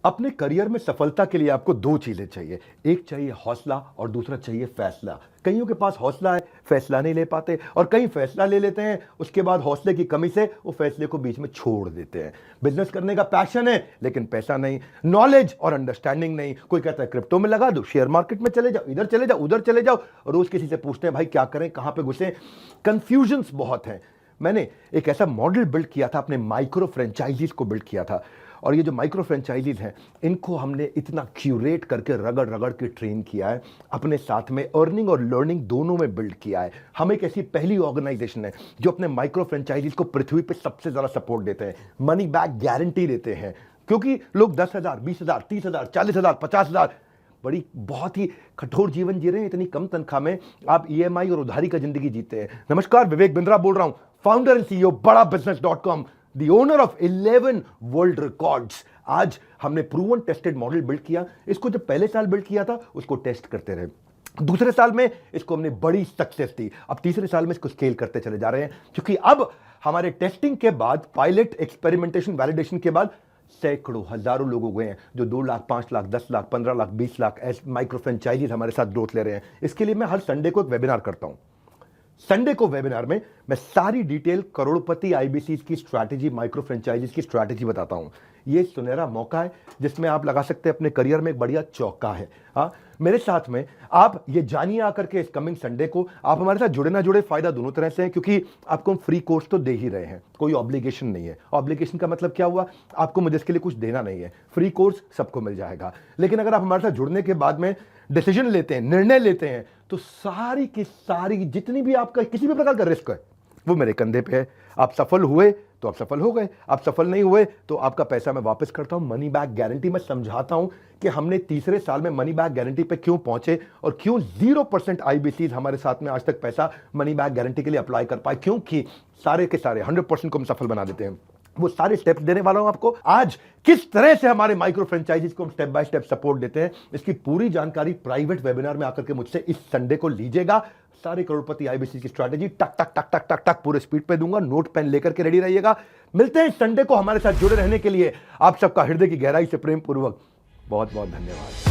अपने करियर में सफलता के लिए आपको दो चीजें चाहिए। एक चाहिए हौसला और दूसरा चाहिए फैसला। कईयों के पास हौसला है, फैसला नहीं ले पाते, और कई फैसला ले लेते हैं, उसके बाद हौसले की कमी से वो फैसले को बीच में छोड़ देते हैं। बिजनेस करने का पैशन है लेकिन पैसा नहीं, नॉलेज और अंडरस्टैंडिंग नहीं। कोई कहता है क्रिप्टो में लगा दो, शेयर मार्केट में चले जाओ, इधर चले जाओ, उधर चले जाओ। रोज किसी से पूछते हैं भाई क्या करें, कहां पे घुसे। कंफ्यूजन्स बहुत हैं। मैंने एक ऐसा मॉडल बिल्ड किया था, अपने माइक्रो फ्रेंचाइजीज को बिल्ड किया था, और ये जो माइक्रो फ्रेंचाइजीज हैं इनको हमने इतना क्यूरेट करके रगड़ रगड़ के ट्रेन किया है, अपने साथ में अर्निंग और लर्निंग दोनों में बिल्ड किया है। हम एक ऐसी पहली ऑर्गेनाइजेशन है जो अपने माइक्रो फ्रेंचाइजीज को पृथ्वी पे सबसे ज्यादा सपोर्ट देते हैं, मनी बैक गारंटी देते हैं। क्योंकि लोग 10,000, 20,000, 30,000, 40,000, 50,000 बड़ी बहुत ही कठोर जीवन जी रहे हैं। इतनी कम तनख्वाह में आप ईएमआई और उधारी का जिंदगी जीते हैं। नमस्कार, विवेक बिंद्रा बोल रहा हूं, founder and CEO Bada business dot com, the owner of 11 world records. आज हमने प्रूवन टेस्टेड मॉडल बिल्ड किया। इसको जब पहले साल बिल्ड किया था उसको टेस्ट करते रहे, दूसरे साल में इसको हमने बड़ी सक्सेस दी, अब तीसरे साल में इसको स्केल करते चले जा रहे हैं। क्योंकि अब हमारे टेस्टिंग के बाद, पायलट, एक्सपेरिमेंटेशन, वैलिडेशन के बाद सैकड़ों, हजारों लोग हो गए हैं जो 2 लाख, 5 लाख, 10 लाख, 15 लाख, 20 लाख ऐसे माइक्रो फ्रेंचाइजीज हमारे साथ ग्रोथ ले रहे हैं। इसके लिए मैं हर संडे को एक वेबिनार करता हूं। संडे को वेबिनार में मैं सारी डिटेल करोड़पति आईबीसीज की स्ट्रैटेजी, माइक्रो फ्रेंचाइजीज की स्ट्रैटेजी बताता हूं। ये सुनहरा मौका है जिसमें आप लगा सकते हैं अपने करियर में एक बढ़िया चौका है। हाँ, मेरे साथ में आप ये जानिए आकर के इस कमिंग संडे को। आप हमारे साथ जुड़े ना जुड़े, फायदा दोनों तरह से है, क्योंकि आपको हम फ्री कोर्स तो दे ही रहे हैं, कोई ऑब्लिगेशन नहीं है। ऑब्लिगेशन का मतलब क्या हुआ, आपको मुझे इसके लिए कुछ देना नहीं है, फ्री कोर्स सबको मिल जाएगा। लेकिन अगर आप हमारे साथ जुड़ने के बाद में डिसीजन लेते हैं, निर्णय लेते हैं, तो सारी की सारी जितनी भी आपका किसी भी प्रकार का रिस्क है वो मेरे कंधे पे है। आप सफल हुए तो आप सफल हो गए, आप सफल नहीं हुए तो आपका पैसा मैं वापस करता हूं। मनी बैक गारंटी मैं समझाता हूं कि हमने तीसरे साल में मनी बैक गारंटी पे क्यों पहुंचे और क्यों 0% आईबीसीज हमारे साथ में आज तक पैसा मनी बैक गारंटी के लिए अप्लाई कर पाए, क्योंकि सारे के सारे 100% को हम सफल बना देते हैं। वो सारे स्टेप्स देने वाला हूं आपको आज। किस तरह से हमारे माइक्रो फ्रेंचाइजीज को हम स्टेप बाय स्टेप सपोर्ट देते हैं, इसकी पूरी जानकारी प्राइवेट वेबिनार में आकर के मुझसे इस संडे को लीजिएगा। सारे करोड़पति आईबीसी की स्ट्रैटेजी टक टक टक टक टक टक पूरे स्पीड पे दूंगा। नोट पेन लेकर के रेडी रहिएगा। मिलते हैं संडे को। हमारे साथ जुड़े रहने के लिए आप सबका हृदय की गहराई से प्रेम पूर्वक बहुत बहुत धन्यवाद।